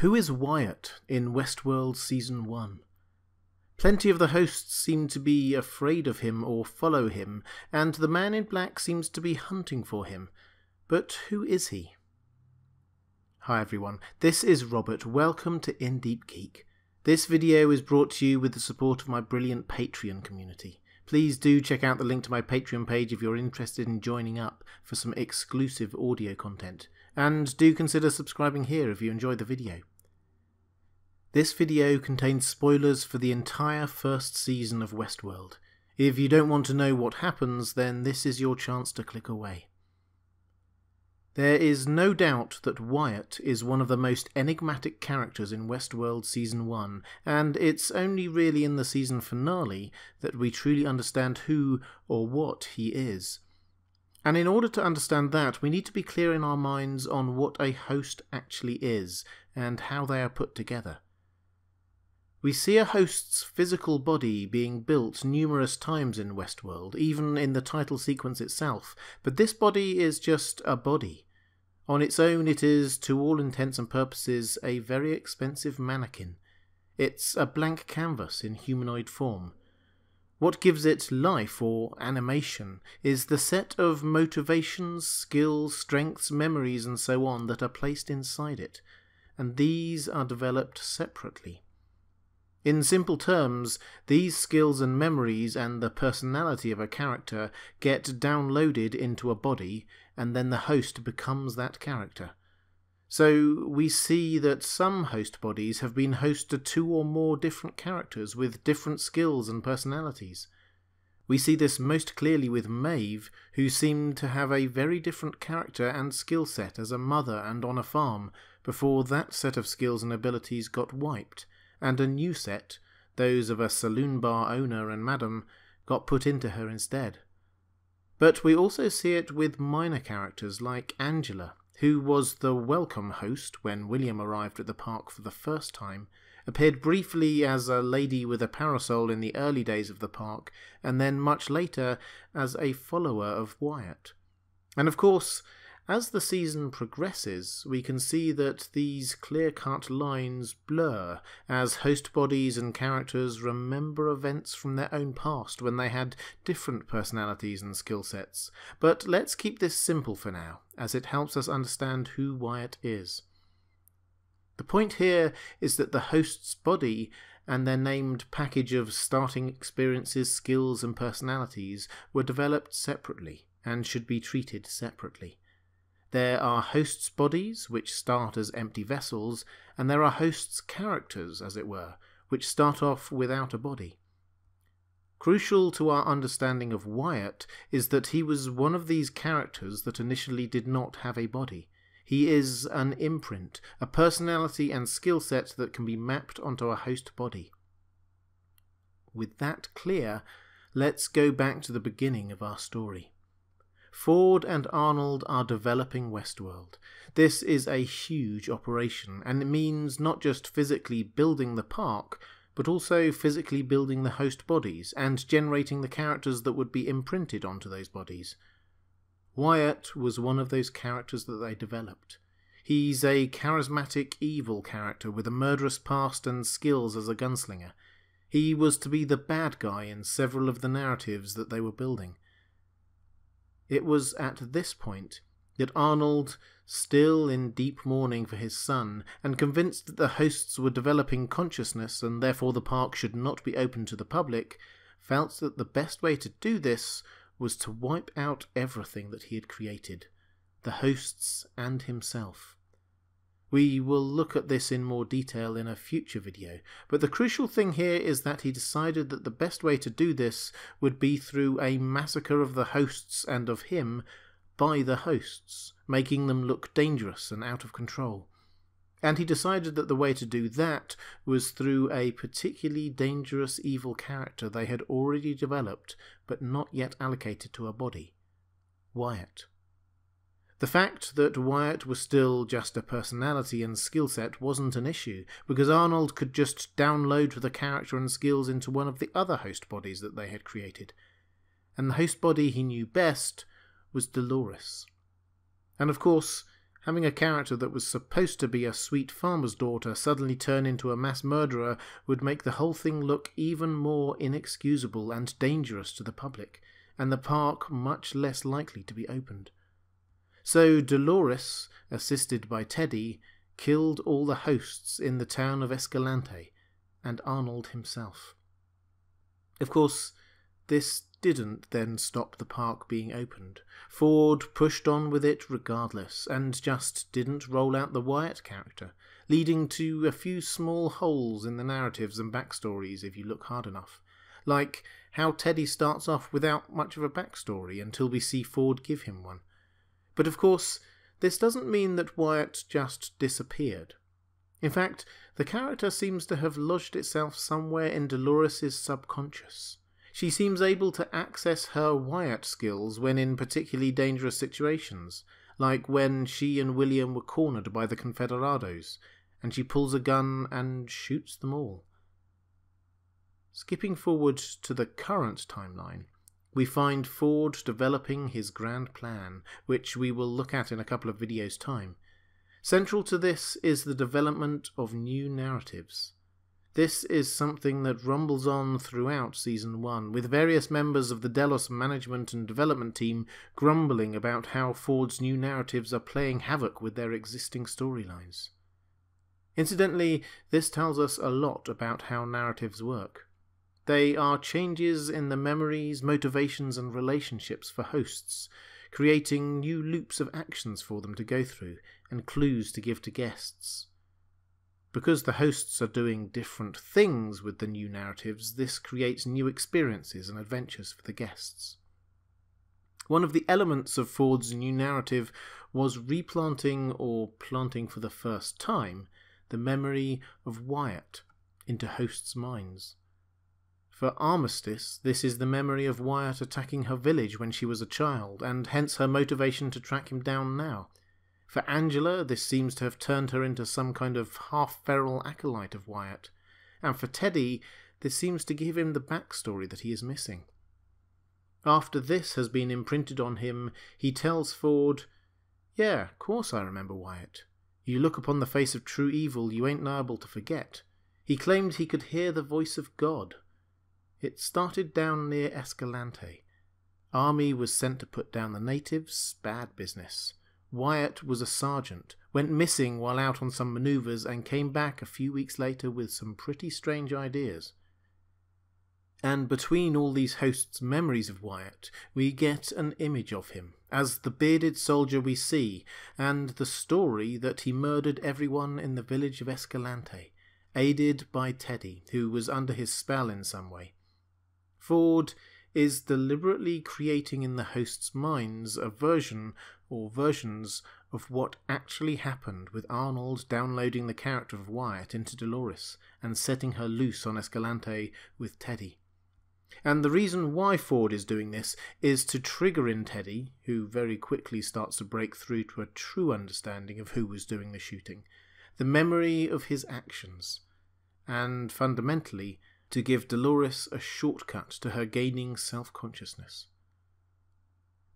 Who is Wyatt in Westworld Season 1? Plenty of the hosts seem to be afraid of him or follow him, and the man in black seems to be hunting for him. But who is he? Hi everyone, this is Robert. Welcome to Deep Geek. This video is brought to you with the support of my brilliant Patreon community. Please do check out the link to my Patreon page if you're interested in joining up for some exclusive audio content. And do consider subscribing here if you enjoyed the video. This video contains spoilers for the entire first season of Westworld. If you don't want to know what happens, then this is your chance to click away. There is no doubt that Wyatt is one of the most enigmatic characters in Westworld Season 1, and it's only really in the season finale that we truly understand who or what he is. And in order to understand that, we need to be clear in our minds on what a host actually is, and how they are put together. We see a host's physical body being built numerous times in Westworld, even in the title sequence itself, but this body is just a body. On its own it is, to all intents and purposes, a very expensive mannequin. It's a blank canvas in humanoid form. What gives it life or animation is the set of motivations, skills, strengths, memories and so on that are placed inside it, and these are developed separately. In simple terms, these skills and memories and the personality of a character get downloaded into a body, and then the host becomes that character. So we see that some host bodies have been host to two or more different characters with different skills and personalities. We see this most clearly with Maeve, who seemed to have a very different character and skill set as a mother and on a farm, before that set of skills and abilities got wiped, and a new set, those of a saloon bar owner and madam, got put into her instead. But we also see it with minor characters like Angela, who was the welcome host when William arrived at the park for the first time, appeared briefly as a lady with a parasol in the early days of the park, and then much later as a follower of Wyatt. And of course, as the season progresses, we can see that these clear-cut lines blur as host bodies and characters remember events from their own past when they had different personalities and skill sets. But let's keep this simple for now, as it helps us understand who Wyatt is. The point here is that the host's body and their named package of starting experiences, skills and personalities were developed separately and should be treated separately. There are hosts' bodies, which start as empty vessels, and there are hosts' characters, as it were, which start off without a body. Crucial to our understanding of Wyatt is that he was one of these characters that initially did not have a body. He is an imprint, a personality and skill set that can be mapped onto a host body. With that clear, let's go back to the beginning of our story. Ford and Arnold are developing Westworld. This is a huge operation, and it means not just physically building the park, but also physically building the host bodies and generating the characters that would be imprinted onto those bodies. Wyatt was one of those characters that they developed. He's a charismatic evil character with a murderous past and skills as a gunslinger. He was to be the bad guy in several of the narratives that they were building. It was at this point that Arnold, still in deep mourning for his son, and convinced that the hosts were developing consciousness and therefore the park should not be open to the public, felt that the best way to do this was to wipe out everything that he had created, the hosts and himself. We will look at this in more detail in a future video, but the crucial thing here is that he decided that the best way to do this would be through a massacre of the hosts and of him by the hosts, making them look dangerous and out of control. And he decided that the way to do that was through a particularly dangerous evil character they had already developed but not yet allocated to a body: Wyatt. The fact that Wyatt was still just a personality and skill set wasn't an issue, because Arnold could just download the character and skills into one of the other host bodies that they had created. And the host body he knew best was Dolores. And of course, Having a character that was supposed to be a sweet farmer's daughter suddenly turn into a mass murderer would make the whole thing look even more inexcusable and dangerous to the public, and the park much less likely to be opened. So Dolores, assisted by Teddy, killed all the hosts in the town of Escalante, and Arnold himself. Of course, this didn't then stop the park being opened. Ford pushed on with it regardless, and just didn't roll out the Wyatt character, leading to a few small holes in the narratives and backstories if you look hard enough. Like how Teddy starts off without much of a backstory until we see Ford give him one. But of course, this doesn't mean that Wyatt just disappeared. In fact, the character seems to have lodged itself somewhere in Dolores' subconscious. She seems able to access her Wyatt skills when in particularly dangerous situations, like when she and William were cornered by the Confederados, and she pulls a gun and shoots them all. Skipping forward to the current timeline, we find Ford developing his grand plan, which we will look at in a couple of videos' time. Central to this is the development of new narratives. This is something that rumbles on throughout Season 1, with various members of the Delos management and development team grumbling about how Ford's new narratives are playing havoc with their existing storylines. Incidentally, this tells us a lot about how narratives work. They are changes in the memories, motivations, and relationships for hosts, creating new loops of actions for them to go through, and clues to give to guests. Because the hosts are doing different things with the new narratives, this creates new experiences and adventures for the guests. One of the elements of Ford's new narrative was replanting, or planting for the first time, the memory of Wyatt into hosts' minds. For Armistice, this is the memory of Wyatt attacking her village when she was a child, and hence her motivation to track him down now. For Angela, this seems to have turned her into some kind of half-feral acolyte of Wyatt. And for Teddy, this seems to give him the backstory that he is missing. After this has been imprinted on him, he tells Ford, "Yeah, course I remember Wyatt. You look upon the face of true evil you ain't liable to forget. He claimed he could hear the voice of God. It started down near Escalante. Army was sent to put down the natives, bad business. Wyatt was a sergeant, went missing while out on some manoeuvres and came back a few weeks later with some pretty strange ideas." And between all these hosts' memories of Wyatt, we get an image of him as the bearded soldier we see, and the story that he murdered everyone in the village of Escalante, aided by Teddy, who was under his spell in some way. Ford is deliberately creating in the hosts' minds a version or versions of what actually happened with Arnold downloading the character of Wyatt into Dolores and setting her loose on Escalante with Teddy. And the reason why Ford is doing this is to trigger in Teddy, who very quickly starts to break through to a true understanding of who was doing the shooting, the memory of his actions, and fundamentally to give Dolores a shortcut to her gaining self-consciousness.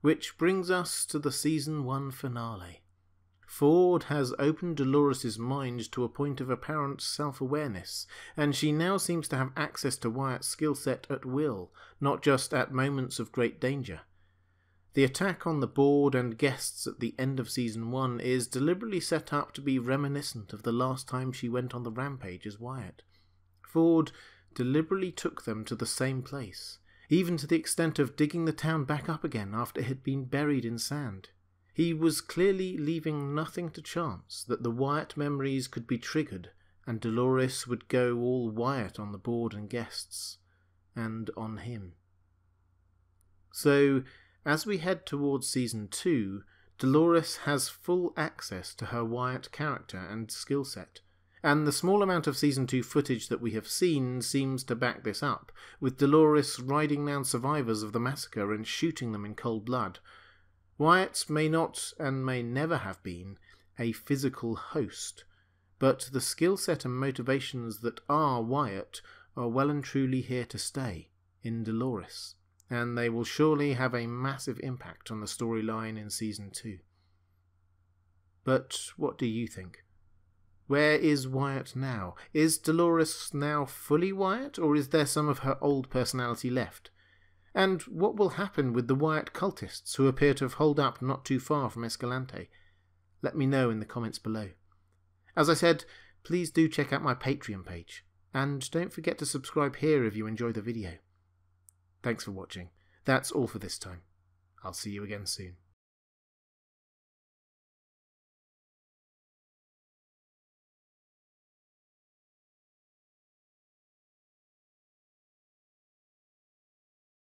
Which brings us to the Season 1 finale. Ford has opened Dolores' mind to a point of apparent self-awareness, and she now seems to have access to Wyatt's skill set at will, not just at moments of great danger. The attack on the board and guests at the end of Season 1 is deliberately set up to be reminiscent of the last time she went on the rampage as Wyatt. Ford deliberately took them to the same place, even to the extent of digging the town back up again after it had been buried in sand. He was clearly leaving nothing to chance that the Wyatt memories could be triggered and Dolores would go all Wyatt on the board and guests, and on him. So, as we head towards Season 2, Dolores has full access to her Wyatt character and skill set, and the small amount of Season 2 footage that we have seen seems to back this up, with Dolores riding down survivors of the massacre and shooting them in cold blood. Wyatt may not, and may never have been, a physical host, but the skill set and motivations that are Wyatt are well and truly here to stay, in Dolores, and they will surely have a massive impact on the storyline in Season 2. But what do you think? Where is Wyatt now? Is Dolores now fully Wyatt, or is there some of her old personality left? And what will happen with the Wyatt cultists who appear to have holed up not too far from Escalante? Let me know in the comments below. As I said, please do check out my Patreon page, and don't forget to subscribe here if you enjoy the video. Thanks for watching. That's all for this time. I'll see you again soon.